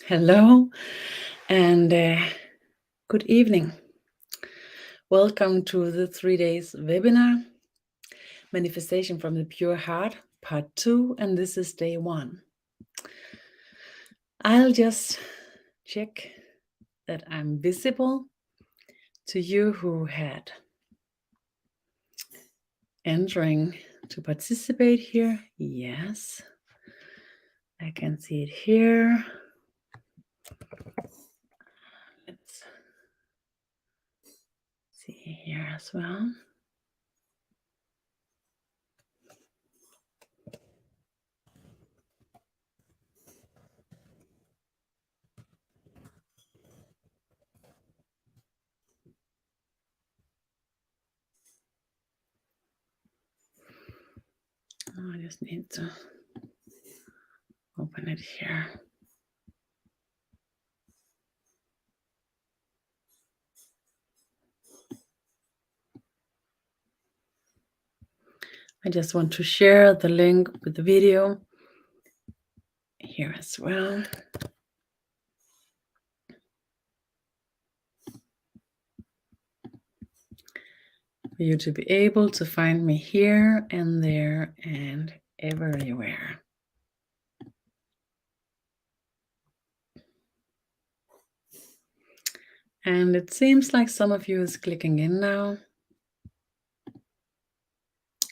Hello and good evening. Welcome to the 3 days webinar, Manifestation from the Pure Heart, part 2, and this is day 1. I'll just check that I'm visible to you who had entering to participate here. Yes, I can see it here. Let's see here as well. I just need to open it here. I just want to share the link with the video here as well. For you to be able to find me here and there and everywhere. And it seems like some of you is clicking in now.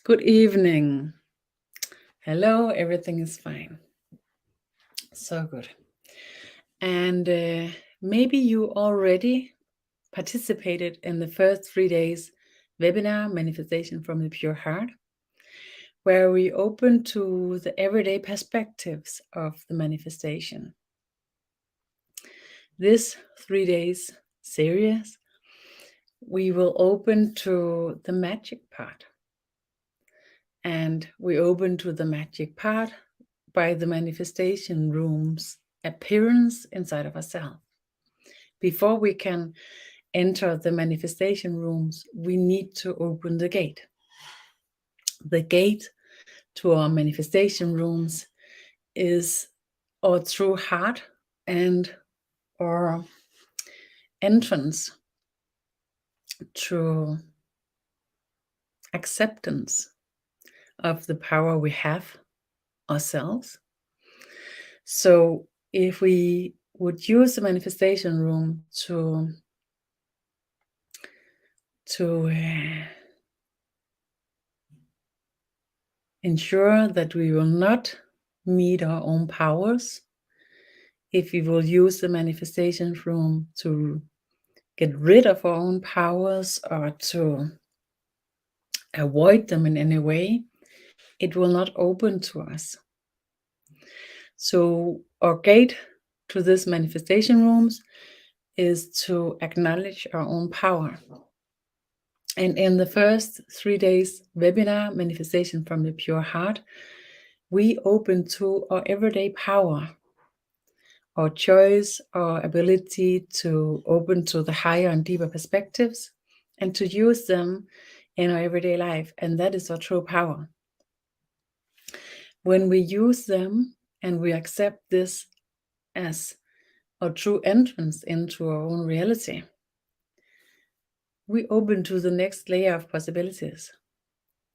Good evening. Hello, everything is fine. So good. And maybe you already participated in the first 3 days webinar, Manifestation from the Pure Heart, where we open to the everyday perspectives of the manifestation. This 3 days series, we will open to the magic part. And we open to the magic part by the manifestation room's appearance inside of ourselves. Before we can enter the manifestation rooms, we need to open the gate. The gate to our manifestation rooms is our true heart and our entrance to acceptance of the power we have ourselves. So if we would use the manifestation room to ensure that we will not meet our own powers, if we will use the manifestation room to get rid of our own powers or to avoid them in any way, it will not open to us. So our gate to this manifestation rooms is to acknowledge our own power. And in the first 3 days webinar, Manifestation from the Pure Heart, we open to our everyday power, our choice, our ability to open to the higher and deeper perspectives and to use them in our everyday life. And that is our true power. When we use them and we accept this as our true entrance into our own reality, we open to the next layer of possibilities.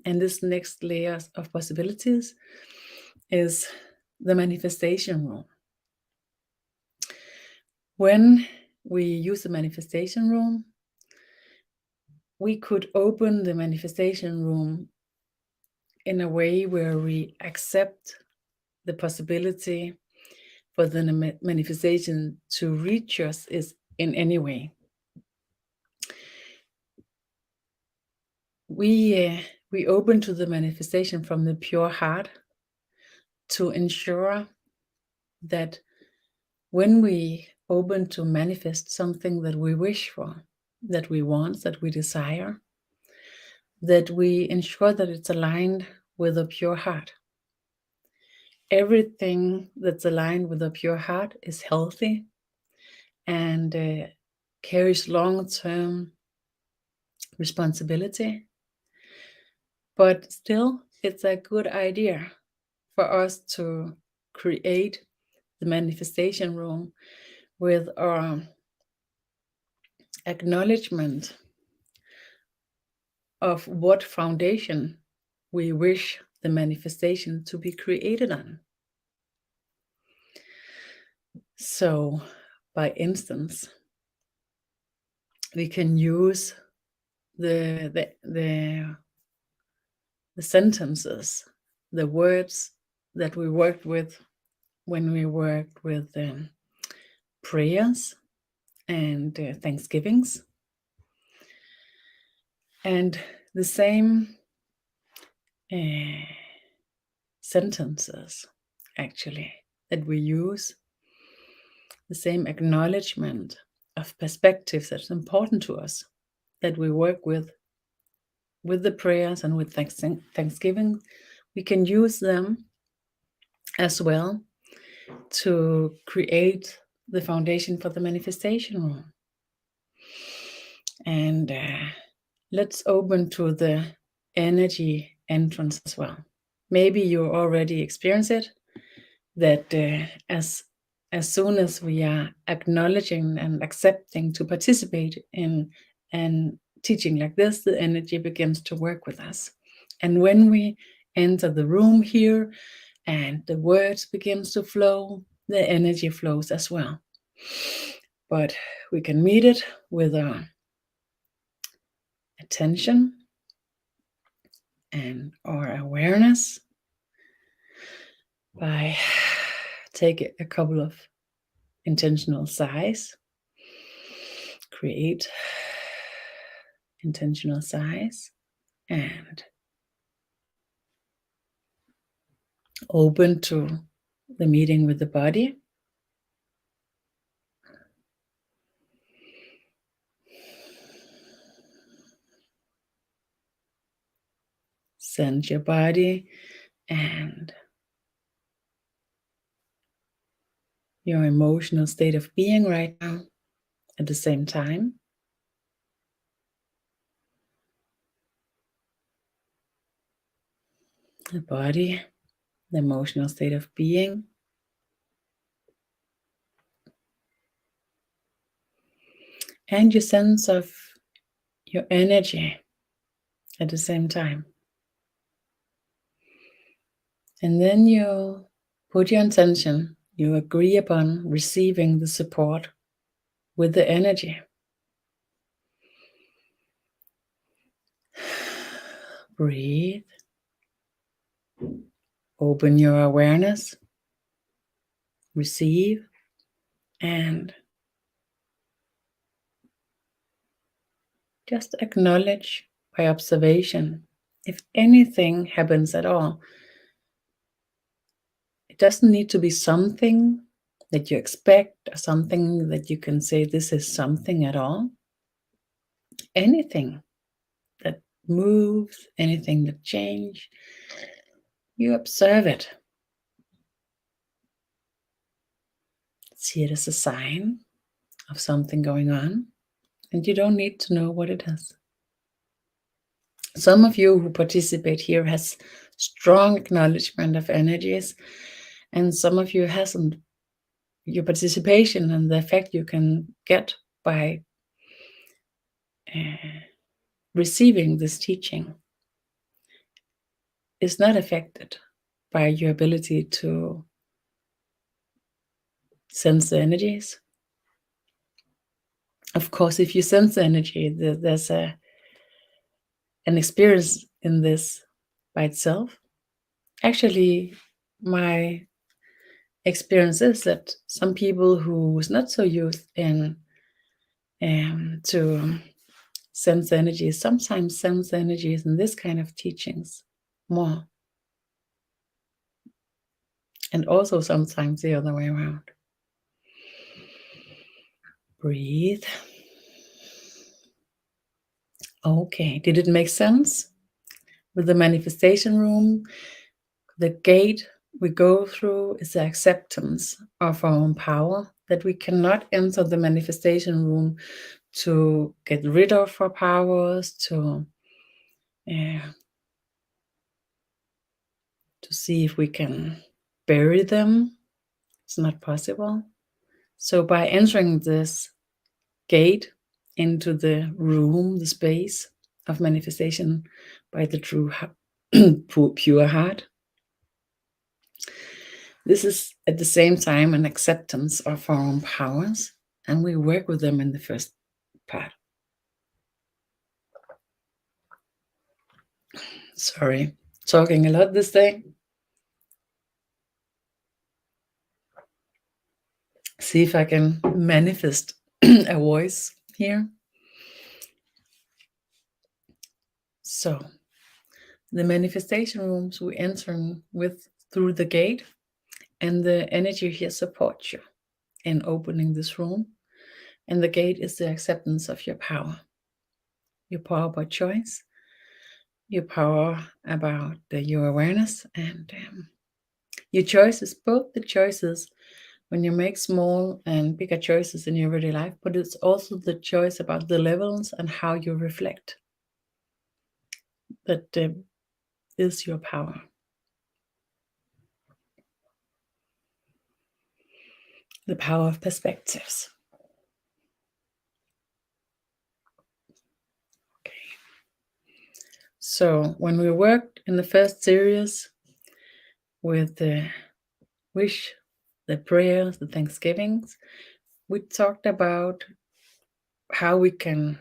And this next layer of possibilities is the manifestation room. When we use the manifestation room, we could open the manifestation room in a way where we accept the possibility for the manifestation to reach us is in any way. We open to the manifestation from the pure heart to ensure that when we open to manifest something that we wish for, that we want, that we desire, that we ensure that it's aligned with a pure heart. Everything that's aligned with a pure heart is healthy and carries long-term responsibility. But still, it's a good idea for us to create the manifestation room with our acknowledgement of what foundation we wish the manifestation to be created on. So, by instance, we can use the sentences, the words that we worked with when we worked with prayers and thanksgivings, and the same sentences actually that we use, the same acknowledgement of perspectives that's important to us, that we work with the prayers and with thanksgiving. We can use them as well to create the foundation for the manifestation room. And let's open to the energy entrance as well. Maybe you already experience it, that as soon as we are acknowledging and accepting to participate in an teaching like this, the energy begins to work with us. And when we enter the room here and the words begins to flow, the energy flows as well. But we can meet it with our attention and our awareness by taking a couple of intentional sighs. Create intentional sighs and open to the meeting with the body. Send your body and your emotional state of being right now at the same time. The body, the emotional state of being, and your sense of your energy at the same time. And then you put your intention, you agree upon receiving the support with the energy. Breathe. Open your awareness. Receive. And just acknowledge by observation. If anything happens at all, it doesn't need to be something that you expect or something that you can say this is something at all. Anything that moves, anything that changes, you observe it. See it as a sign of something going on, and you don't need to know what it is. Some of you who participate here has strong acknowledgement of energies, and some of you hasn't. Your participation and the effect you can get by receiving this teaching is not affected by your ability to sense the energies. Of course, if you sense the energy, there's an experience in this by itself. Actually, my experience is that some people who's not so used in to sense the energies sometimes sense the energies in this kind of teachings more, and also sometimes the other way around. Breathe. Okay, did it make sense? With the manifestation room, the gate we go through is the acceptance of our own power, that we cannot enter the manifestation room to get rid of our powers, to see if we can bury them, It's not possible. So by entering this gate into the room, the space of manifestation by the true pure heart, this is at the same time an acceptance of our own powers, and we work with them in the first part. Sorry, talking a lot this day. See if I can manifest a voice here. So, the manifestation rooms we enter with through the gate, and the energy here supports you in opening this room. And the gate is the acceptance of your power by choice, your power about your awareness, and your choices, both the choices when you make small and bigger choices in your everyday life, but it's also the choice about the levels and how you reflect. That is your power. The power of perspectives. Okay. So when we worked in the first series with the wish, the prayers, the thanksgivings, we talked about how we can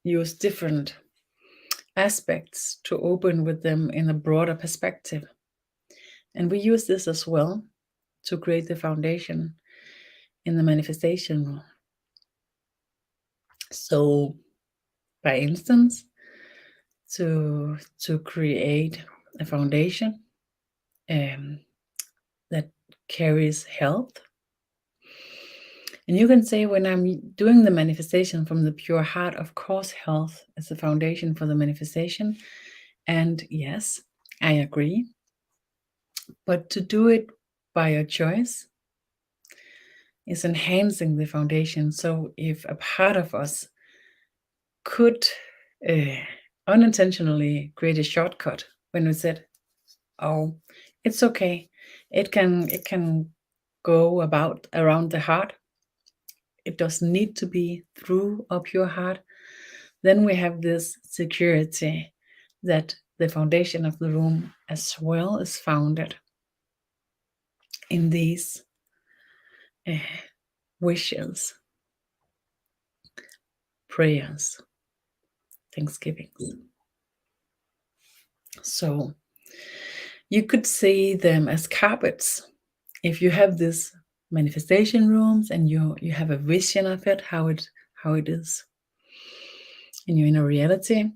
use different aspects to open with them in a broader perspective. And we use this as well to create the foundation in the manifestation room. So, by instance, to create a foundation that carries health. And you can say, when I'm doing the manifestation from the pure heart, of course, health is the foundation for the manifestation. And yes, I agree. But to do it by your choice is enhancing the foundation. So if a part of us could unintentionally create a shortcut when we said, oh, it's okay, it can go around the heart, it doesn't need to be through our pure heart, then we have this security that the foundation of the room as well is founded in these wishes, prayers, thanksgivings. So you could see them as carpets. If you have this manifestation rooms and you have a vision of it, how it is in your inner reality,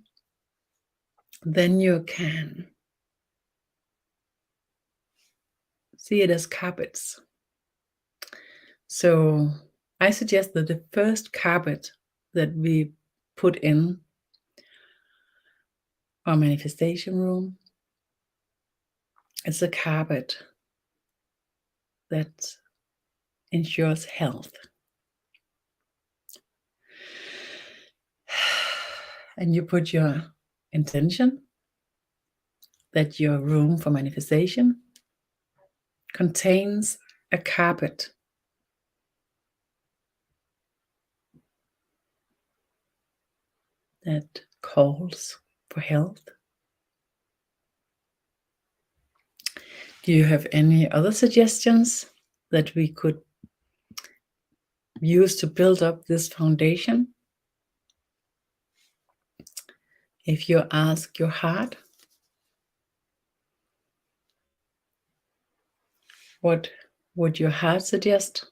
then you can see it as carpets. So I suggest that the first carpet that we put in our manifestation room is a carpet that ensures health. And you put your intention that your room for manifestation contains a carpet that calls for health. Do you have any other suggestions that we could use to build up this foundation? If you ask your heart, what would your heart suggest?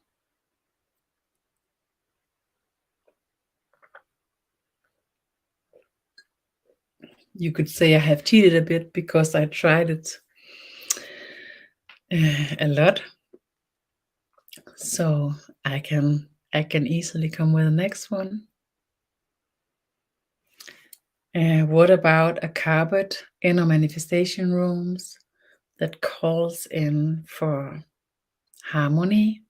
You could say I have cheated a bit because I tried it a lot. So I can easily come with the next one. What about a carpet in our manifestation rooms that calls in for harmony?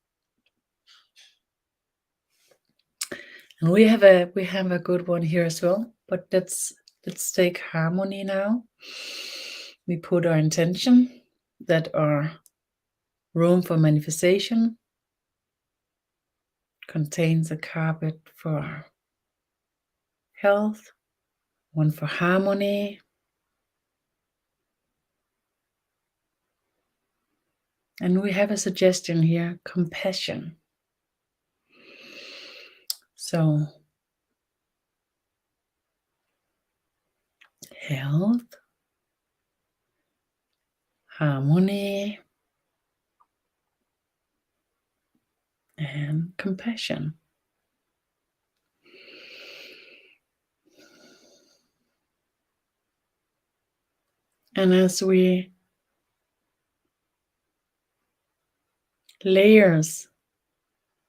And we have a good one here as well, but let's take harmony now. We put our intention that our room for manifestation contains a carpet for health, one for harmony, and we have a suggestion here, compassion. So, health, harmony, and compassion. And as we layers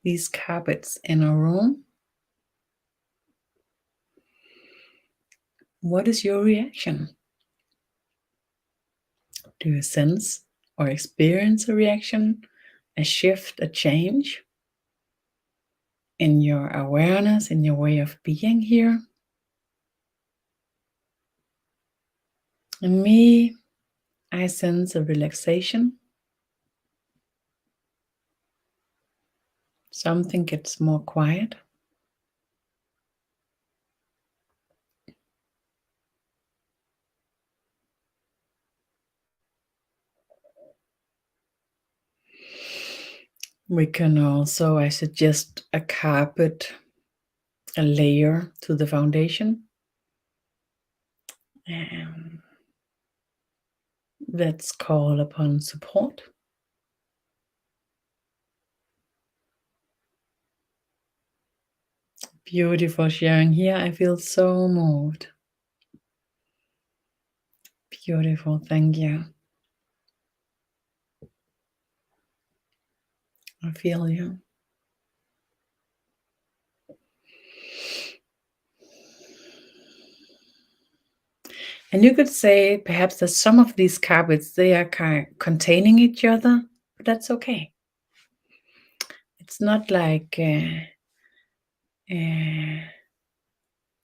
these carpets in a room, what is your reaction? Do you sense or experience a reaction, a shift, a change in your awareness, in your way of being here? In me, I sense a relaxation. Something gets more quiet. We can also, I suggest, a carpet, a layer to the foundation. And let's call upon support. Beautiful sharing here. I feel so moved. Beautiful. Thank you. I feel you. And you could say perhaps that some of these carpets, they are kind of containing each other, but that's okay. It's not like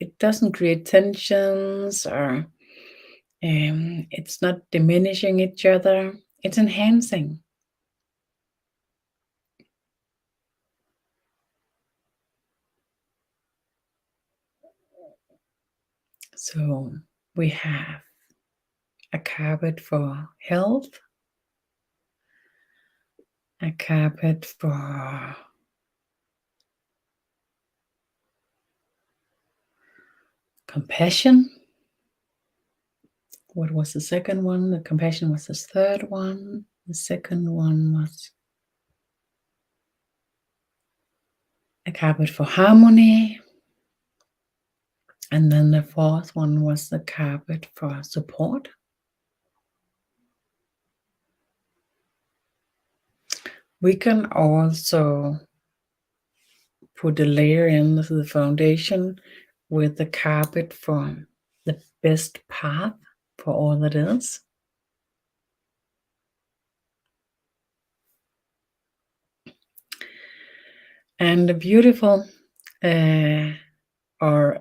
it doesn't create tensions, or it's not diminishing each other. It's enhancing. So we have a carpet for health, a carpet for compassion. What was the second one? The compassion was the third one. The second one was a carpet for harmony. And then the fourth one was the carpet for support. We can also put a layer into the foundation with the carpet for the best path for all that is. And a beautiful or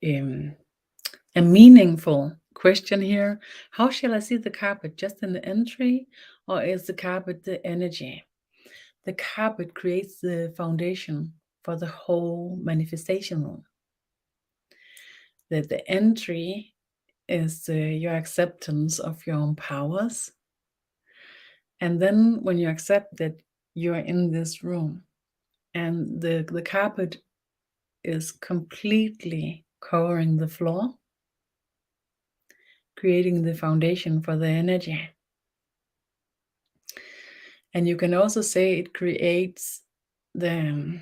a meaningful question here. How shall I see the carpet? Just in the entry, or is the carpet the energy? The carpet creates the foundation for the whole manifestation room. The entry is your acceptance of your own powers. And then when you accept that you are in this room and the carpet is completely covering the floor, creating the foundation for the energy. And you can also say it creates the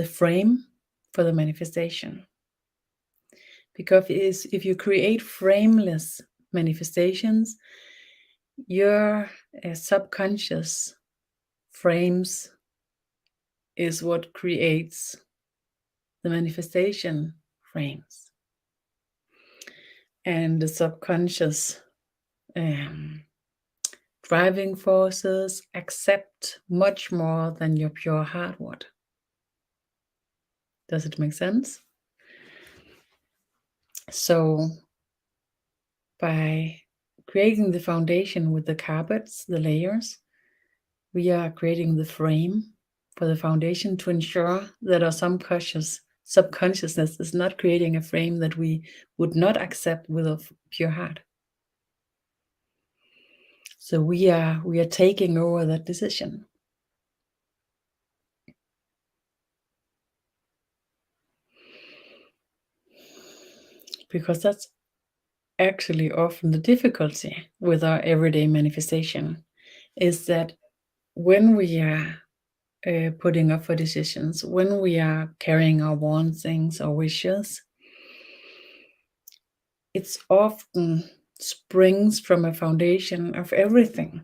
frame for the manifestation. Because if you create frameless manifestations, your subconscious frames is what creates the manifestation frames. And the subconscious driving forces accept much more than your pure heart would. Does it make sense? So by creating the foundation with the carpets, the layers. We are creating the frame for the foundation to ensure that our subconsciousness is not creating a frame that we would not accept with a pure heart. So we are taking over that decision. Because that's actually often the difficulty with our everyday manifestation, is that when we are putting up for decisions, when we are carrying our wantings or wishes, it's often springs from a foundation of everything,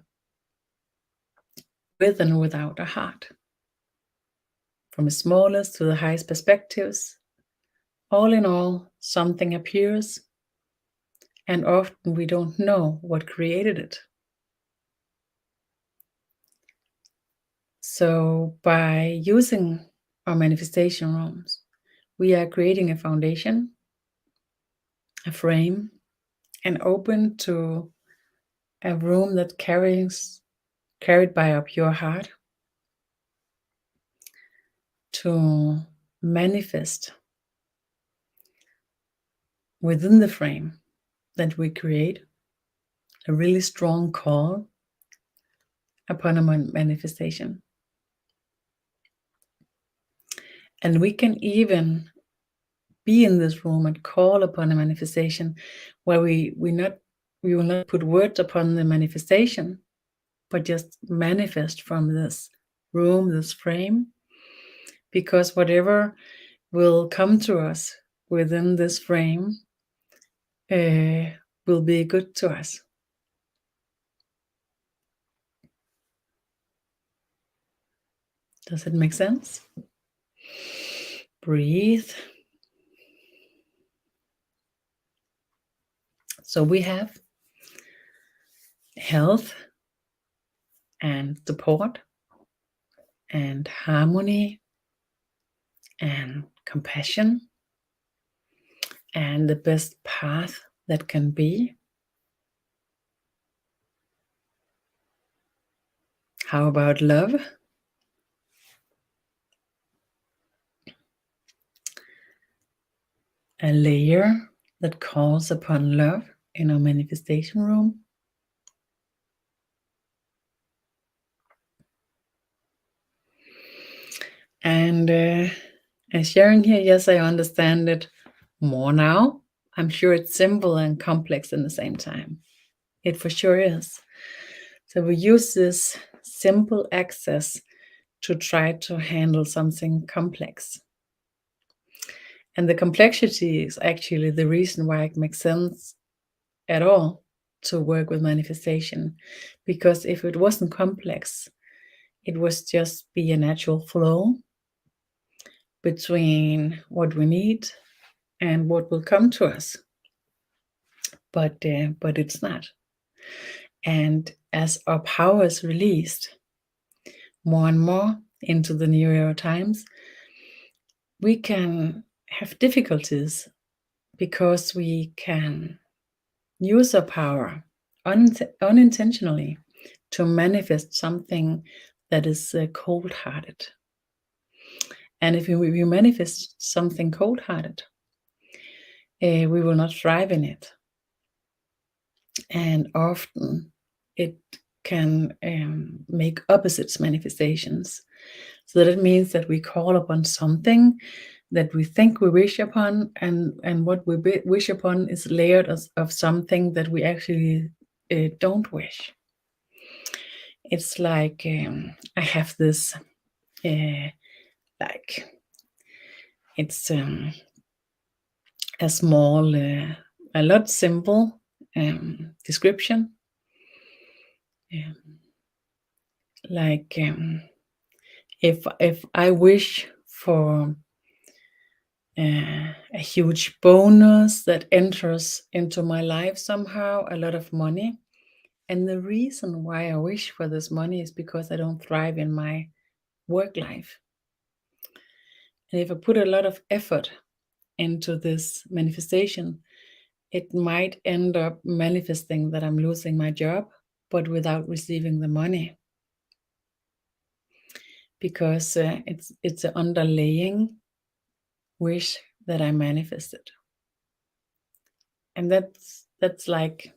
with and without a heart. From the smallest to the highest perspectives, all in all, something appears, and often we don't know what created it. So by using our manifestation rooms, we are creating a foundation, a frame, and open to a room that carried by our pure heart to manifest within the frame that we create a really strong call upon a manifestation. And we can even be in this room and call upon a manifestation where we will not put words upon the manifestation, but just manifest from this room, this frame, because whatever will come to us within this frame will be good to us. Does it make sense? Breathe. So we have health and support and harmony and compassion and the best path that can be. How about love? A layer that calls upon love in our manifestation room. And as sharing here, yes, I understand it more now. I'm sure it's simple and complex in the same time. It for sure is. So we use this simple access to try to handle something complex. And the complexity is actually the reason why it makes sense at all to work with manifestation. Because if it wasn't complex, it was just be a natural flow between what we need and what will come to us. But it's not. And as our power is released more and more into the new era times, we can have difficulties because we can use our power unintentionally to manifest something that is cold-hearted. And if we manifest something cold-hearted, we will not thrive in it. And often it can make opposites manifestations. So that means that we call upon something that we think we wish upon, and what we wish upon is layered of something that we actually don't wish. It's like I have this like it's a small a lot simple description, like if I wish for a huge bonus that enters into my life somehow, a lot of money, and the reason why I wish for this money is because I don't thrive in my work life. And if I put a lot of effort into this manifestation, it might end up manifesting that I'm losing my job, but without receiving the money, because it's an underlying wish that I manifested. And that's like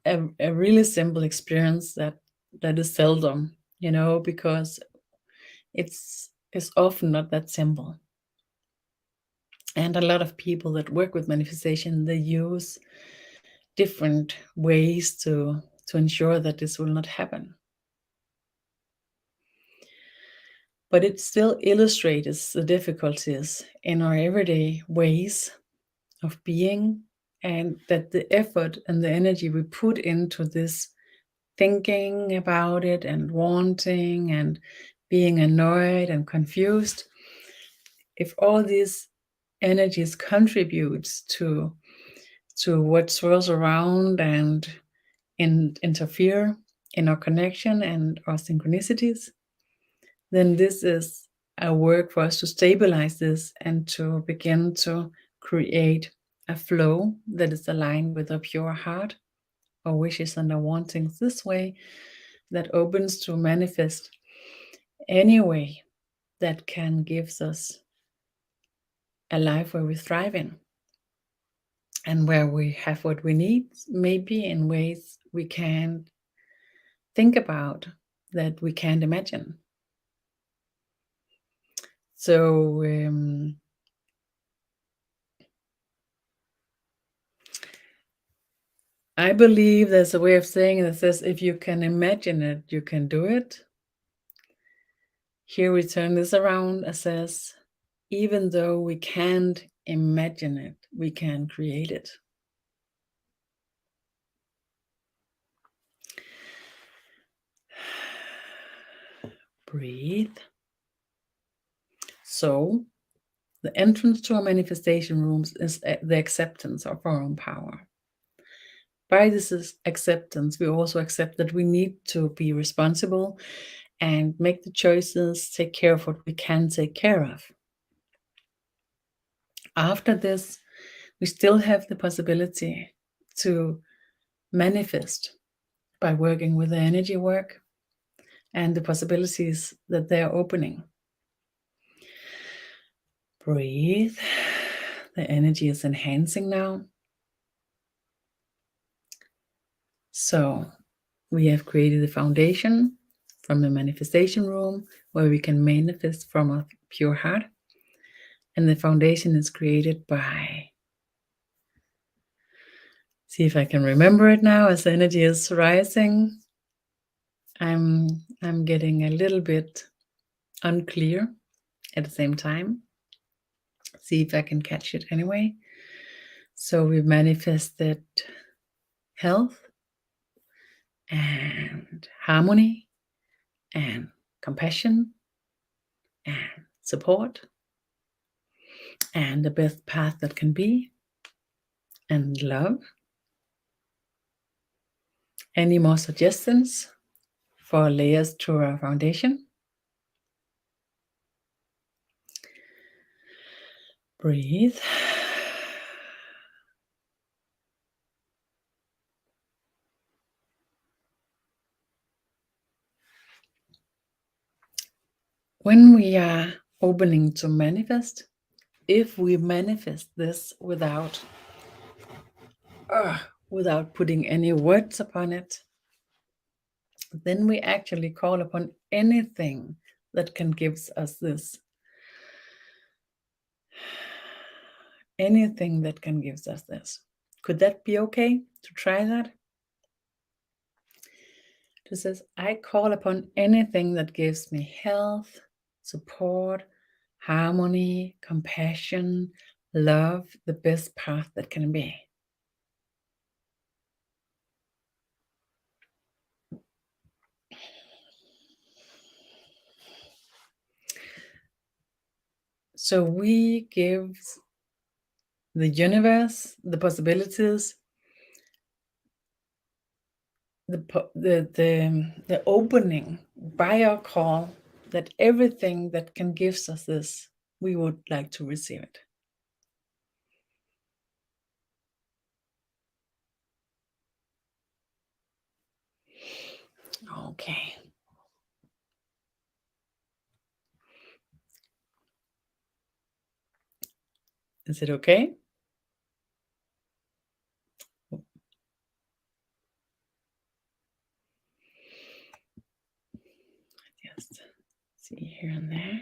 a really simple experience that is seldom, because it's often not that simple. And a lot of people that work with manifestation, they use different ways to ensure that this will not happen. But it still illustrates the difficulties in our everyday ways of being, and that the effort and the energy we put into this thinking about it and wanting and being annoyed and confused, if all these energies contributes to what swirls around and interfere in our connection and our synchronicities, then this is a work for us to stabilize this and to begin to create a flow that is aligned with our pure heart, our wishes and our wantings this way, that opens to manifest any way that can give us a life where we thrive in and where we have what we need, maybe in ways we can't think about, that we can't imagine. So I believe there's a way of saying that says, if you can imagine it, you can do it. Here we turn this around and says, even though we can't imagine it, we can create it. Breathe. So the entrance to our manifestation rooms is the acceptance of our own power. By this acceptance, we also accept that we need to be responsible and make the choices, take care of what we can take care of. After this, we still have the possibility to manifest by working with the energy work and the possibilities that they are opening. Breathe. The energy is enhancing now. So we have created a foundation from the manifestation room where we can manifest from a pure heart. And the foundation is created by, see if I can remember it now as the energy is rising. I'm getting a little bit unclear at the same time. See if I can catch it anyway. So we manifested health and harmony and compassion and support and the best path that can be and love. Any more suggestions for layers to our foundation? Breathe. When we are opening to manifest, if we manifest this without putting any words upon it, then we actually call upon anything that can give us this. Anything that can give us this. Could that be okay to try that? It says, I call upon anything that gives me health, support, harmony, compassion, love, the best path that can be. So we give the universe the possibilities, the opening by our call, that everything that can give us this, we would like to receive it. Okay. Is it okay? Just see here and there.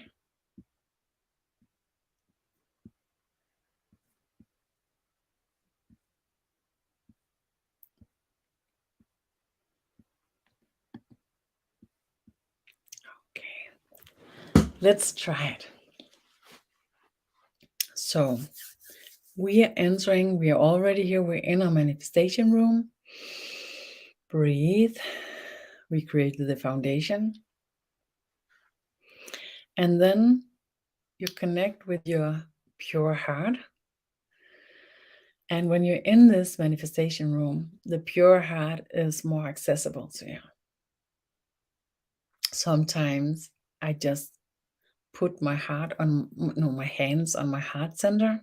Okay. Let's try it. So we are already here. We're in our manifestation room. Breathe. We created the foundation. And then you connect with your pure heart. And when you're in this manifestation room, the pure heart is more accessible to you. Sometimes I just put my hands on my heart center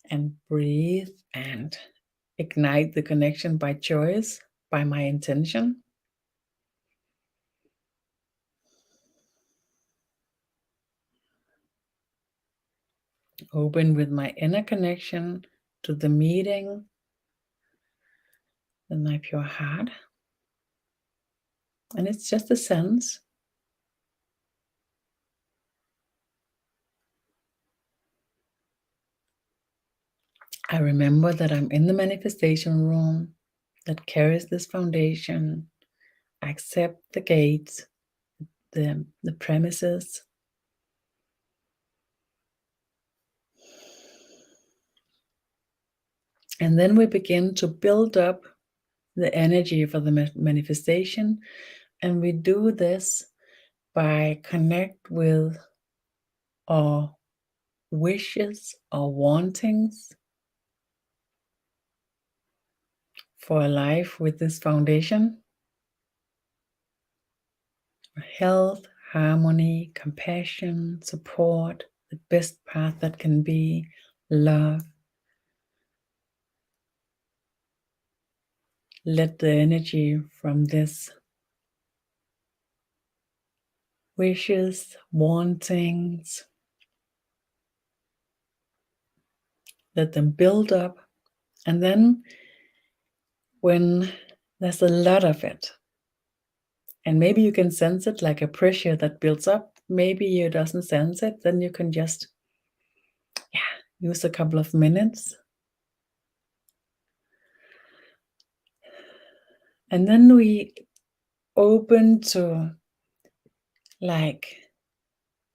and breathe and ignite the connection by choice, by my intention. Open with my inner connection to the meeting with my pure heart. And it's just a sense. I remember that I'm in the manifestation room that carries this foundation. I accept the gates, the premises. And then we begin to build up the energy for the manifestation. And we do this by connect with our wishes, our wantings for a life with this foundation. Health, harmony, compassion, support, the best path that can be, love. Let the energy from this wishes, wantings, let them build up. And then when there's a lot of it, and maybe you can sense it like a pressure that builds up, maybe you doesn't sense it, then you can just use a couple of minutes. And then we open to like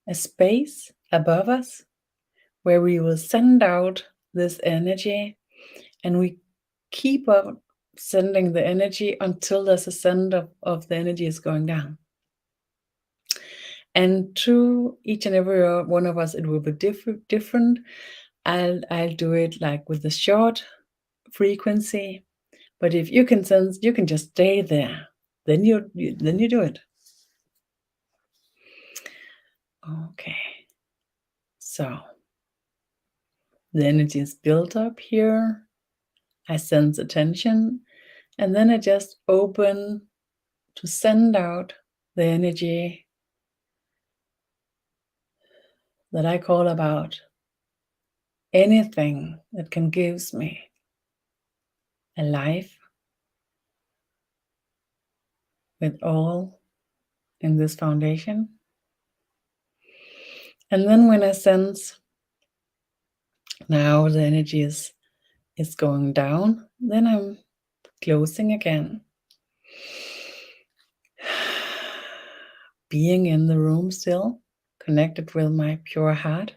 a space above us where we will send out this energy, and we keep on sending the energy until there's a send of the energy is going down. And to each and every one of us, it will be different. I'll do it like with a short frequency, but if you can sense, you can just stay there. Then you do it. Okay. So the energy is built up here. I sense attention, and then I just open to send out the energy that I call about anything that can give me a life with all in this foundation. And then when I sense now the energy is going down, then I'm closing again. Being in the room still, connected with my pure heart.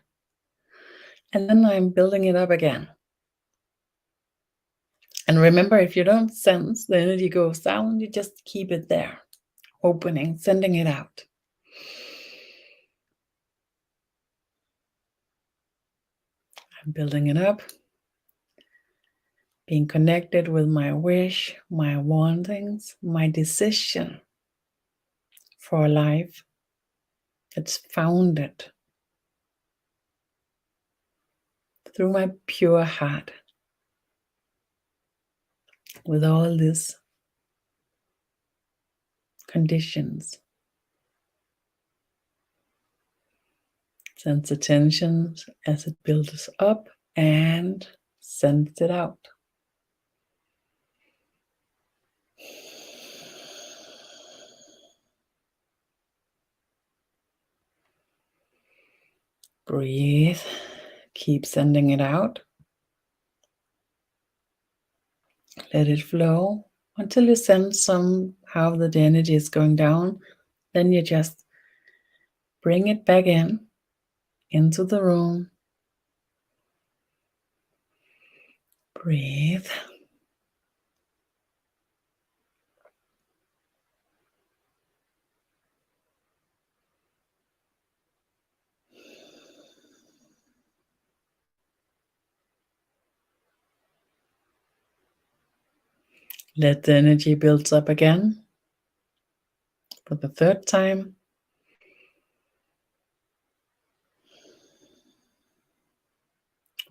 And then I'm building it up again. And remember, if you don't sense the energy goes down, you just keep it there, opening, sending it out. I'm building it up, being connected with my wish, my wantings, my decision for a life that's founded through my pure heart, with all this conditions. Sense the tension as it builds up and sends it out. Breathe. Keep sending it out. Let it flow until you sense somehow that the energy is going down. Then you just bring it back into the room. Breathe. Let the energy build up again for the third time.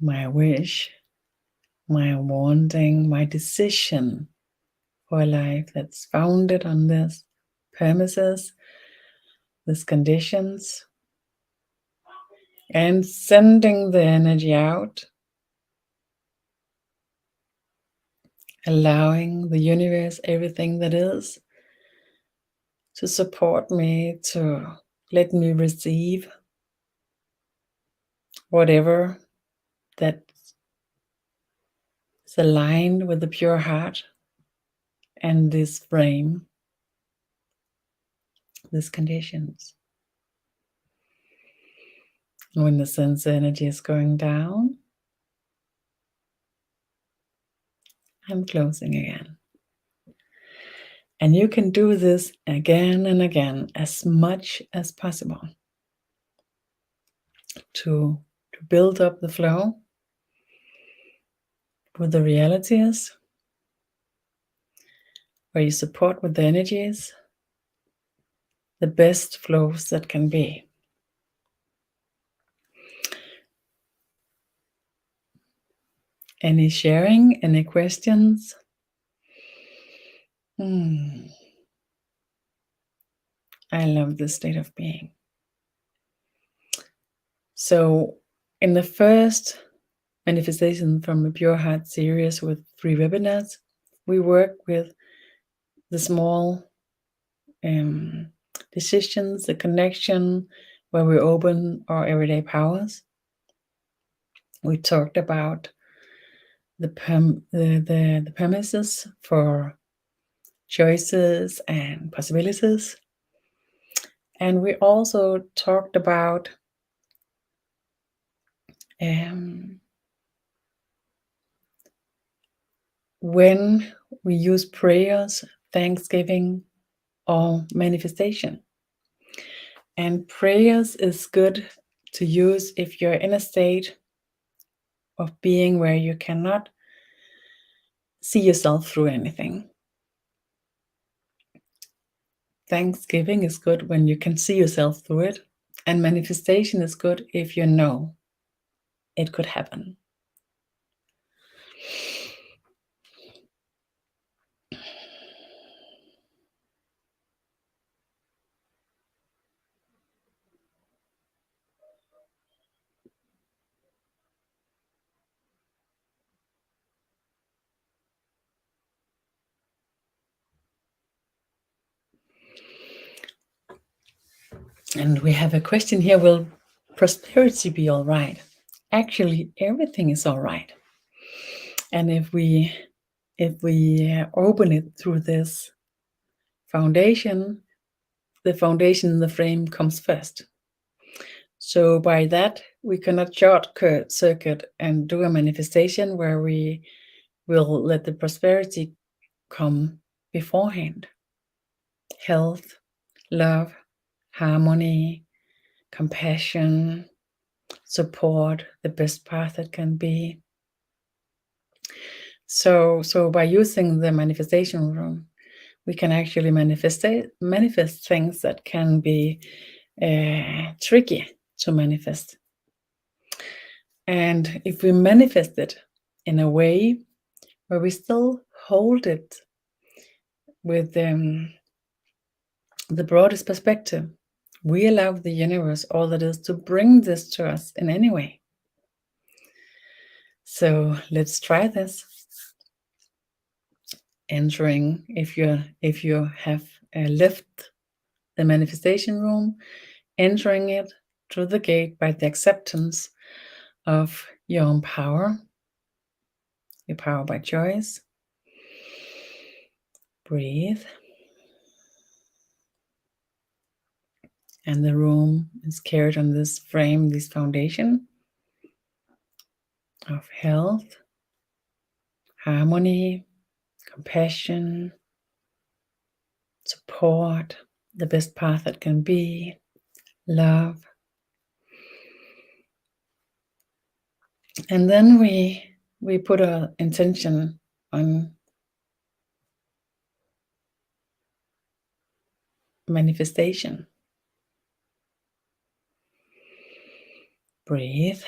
My wish, my wanting, my decision for a life that's founded on this premises, these conditions, and sending the energy out, allowing the universe, everything that is, to support me, to let me receive whatever that is aligned with the pure heart and this frame, these conditions. When the sense energy is going down, I'm closing again. And you can do this again and again, as much as possible, to build up the flow with the realities, where you support with the energies, the best flows that can be. Any sharing, any questions? I love this state of being. So in the first Manifestation from a Pure Heart series with 3 webinars, we work with the small decisions, the connection, where we open our everyday powers. We talked about the premises for choices and possibilities. And we also talked about when we use prayers, thanksgiving, or manifestation. And prayers is good to use if you're in a state of being where you cannot see yourself through anything. Thanksgiving is good when you can see yourself through it. And manifestation is good if you know it could happen. And we have a question here: will prosperity be all right? Actually, everything is all right. And if we open it through this foundation, the foundation, the frame comes first. So by that, we cannot short circuit and do a manifestation where we will let the prosperity come beforehand. Health, love, harmony, compassion, support, the best path that can be. So by using the manifestation room, we can actually manifest things that can be tricky to manifest. And if we manifest it in a way where we still hold it with the broadest perspective. We allow the universe, all that is, to bring this to us in any way. So let's try this. Entering, if you have left the manifestation room, entering it through the gate by the acceptance of your own power, your power by choice. Breathe. And the room is carried on this frame, this foundation of health, harmony, compassion, support, the best path that can be, love. And then we put our intention on manifestation. Breathe.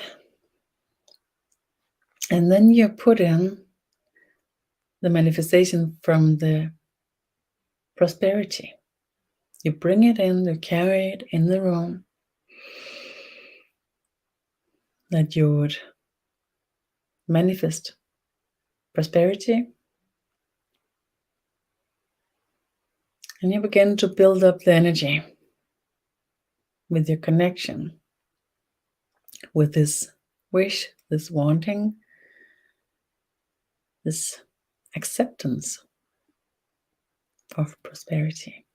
And then you put in the manifestation from the prosperity. You bring it in, you carry it in the room, that you would manifest prosperity. And you begin to build up the energy with your connection, with this wish, this wanting, this acceptance of prosperity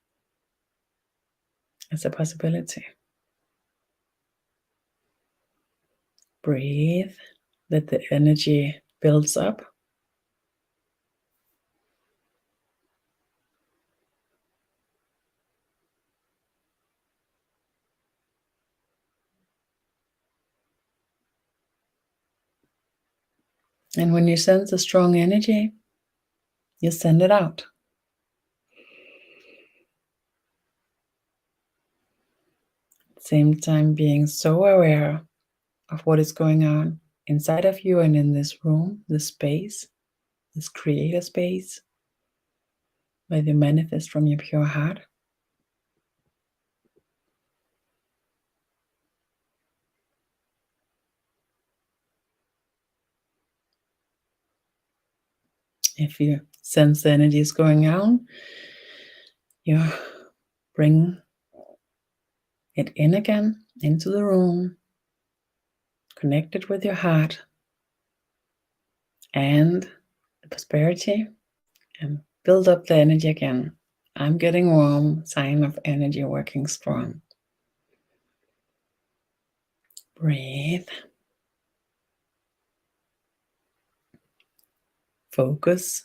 as a possibility. Breathe, let the energy builds up. And when you sense a strong energy, you send it out. At the same time, being so aware of what is going on inside of you and in this room, this space, this creator space, where you manifest from your pure heart. If you sense the energy is going on, you bring it in again into the room, connect it with your heart and the prosperity, and build up the energy again. I'm getting warm, sign of energy working strong. Breathe. Focus.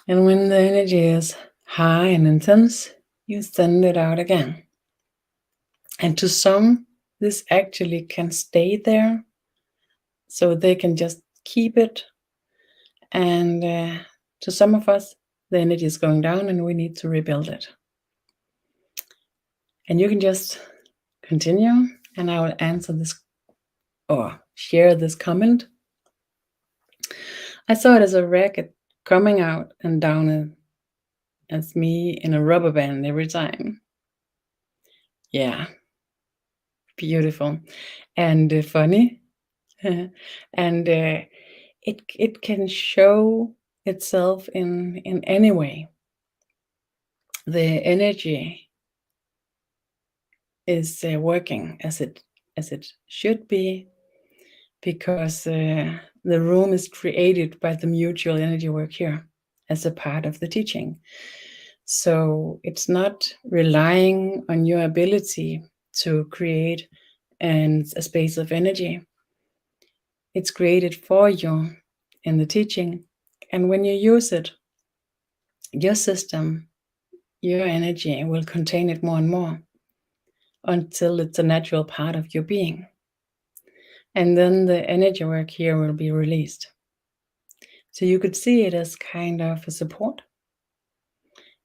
And when the energy is high and intense, you send it out again. And to some, this actually can stay there, so they can just keep it. And to some of us, the energy is going down and we need to rebuild it. And you can just continue, and I will answer this or share this comment. I saw it as a racket coming out and down as me in a rubber band every time. Yeah, beautiful and funny. And it can show itself in any way. The energy is working as it should be, because the room is created by the mutual energy work here as a part of the teaching. So it's not relying on your ability to create a space of energy. It's created for you in the teaching. And when you use it, your system, your energy will contain it more and more until it's a natural part of your being. And then the energy work here will be released. So you could see it as kind of a support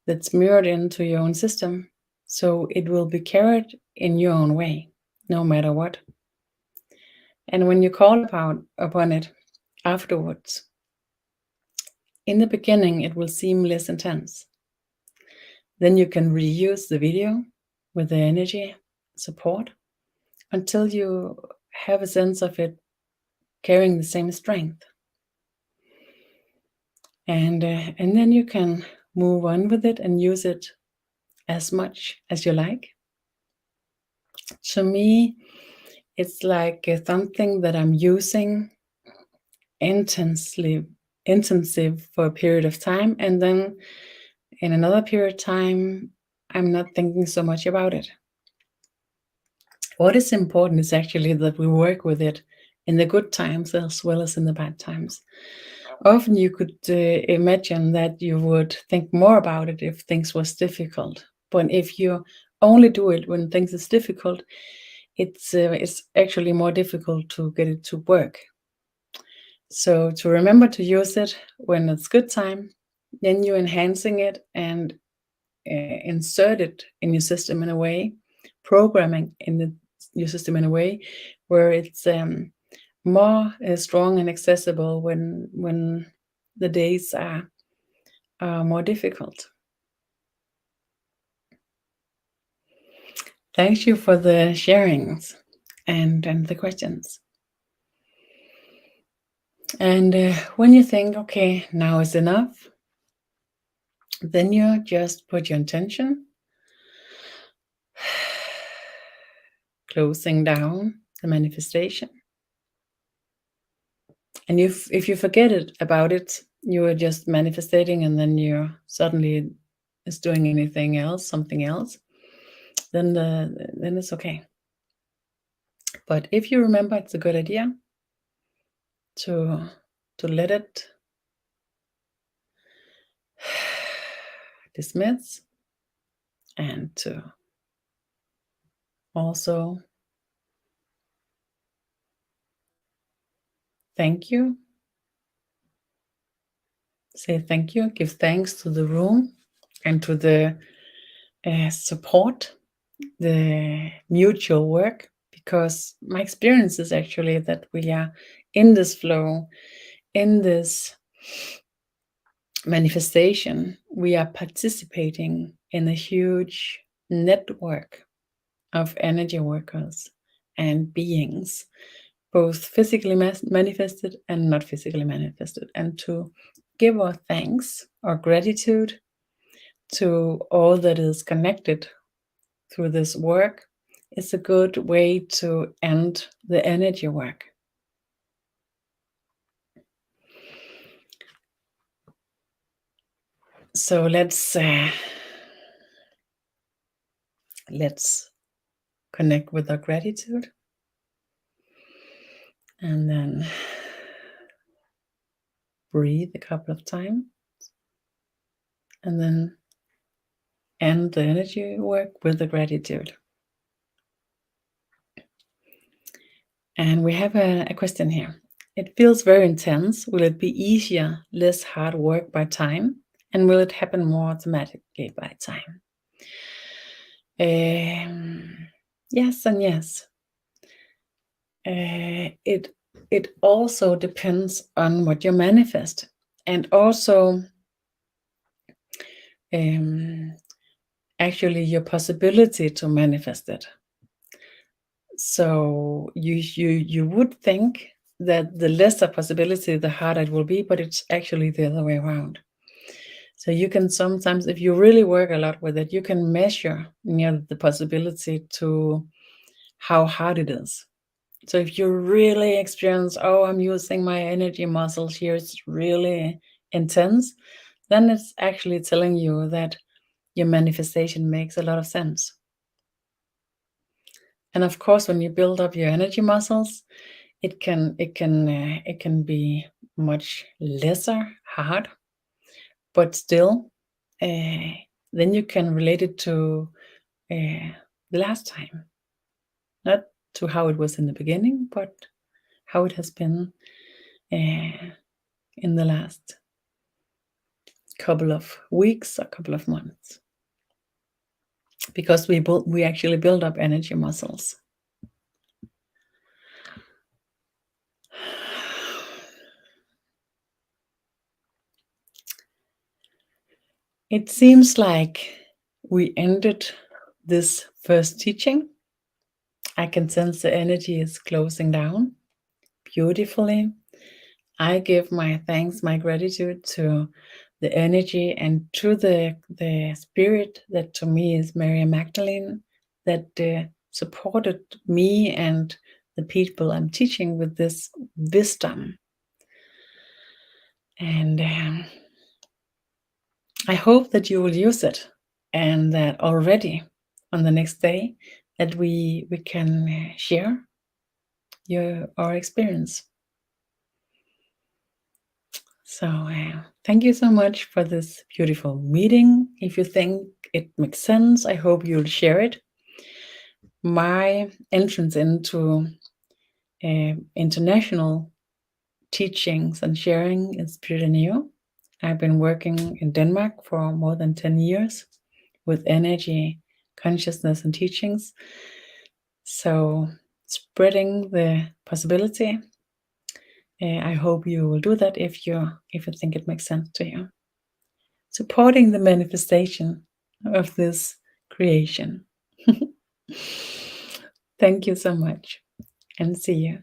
that's mirrored into your own system. So it will be carried in your own way, no matter what. And when you call upon it afterwards, in the beginning, it will seem less intense. Then you can reuse the video with the energy support until you have a sense of it carrying the same strength. And then you can move on with it and use it as much as you like. To me, it's like something that I'm using intensive for a period of time, and then in another period of time, I'm not thinking so much about it. What is important is actually that we work with it in the good times as well as in the bad times. Often you could imagine that you would think more about it if things was difficult. But if you only do it when things is difficult, it's actually more difficult to get it to work. So to remember to use it when it's good time, then you're enhancing it and insert it in your system in a way, programming your system in a way where it's more strong and accessible when the days are more difficult. Thank you for the sharings and the questions. And when you think, okay, now is enough, then you just put your intention, closing down the manifestation. And if you forget about it, you are just manifesting, and then you suddenly is doing something else, then it's okay. But if you remember, it's a good idea to let it dismiss, and to also thank you. Say thank you, give thanks to the room and to the support, the mutual work, because my experience is actually that we are in this flow, in this manifestation. We are participating in a huge network of energy workers and beings, both physically manifested and not physically manifested. And to give our thanks or gratitude to all that is connected through this work is a good way to end the energy work. So let's connect with our gratitude, and then breathe a couple of times, and then end the energy work with the gratitude. And we have a question here. It feels very intense. Will it be easier, less hard work by time? And will it happen more automatically by time? Yes and yes. It also depends on what you manifest, and also actually your possibility to manifest it. So you would think that the lesser possibility, the harder it will be, but it's actually the other way around. So you can sometimes, if you really work a lot with it, you can measure the possibility to how hard it is. So if you really experience, oh, I'm using my energy muscles here, it's really intense, then it's actually telling you that your manifestation makes a lot of sense. And of course, when you build up your energy muscles, it can be much lesser hard, but still, then you can relate it to the last time, not to how it was in the beginning, but how it has been in the last couple of weeks or couple of months, because we actually build up energy muscles. It seems like we ended this first teaching. I can sense the energy is closing down beautifully. I give my thanks, my gratitude to the energy and to the spirit that to me is Mary Magdalene, that supported me and the people I'm teaching with this wisdom. And I hope that you will use it, and that already on the next day that we can share our experience. So thank you so much for this beautiful meeting. If you think it makes sense, I hope you'll share it. My entrance into international teachings and sharing is pretty new. I've been working in Denmark for more than 10 years with energy, consciousness, and teachings. So spreading the possibility, I hope you will do that if you think it makes sense to you. Supporting the manifestation of this creation. Thank you so much, and see you.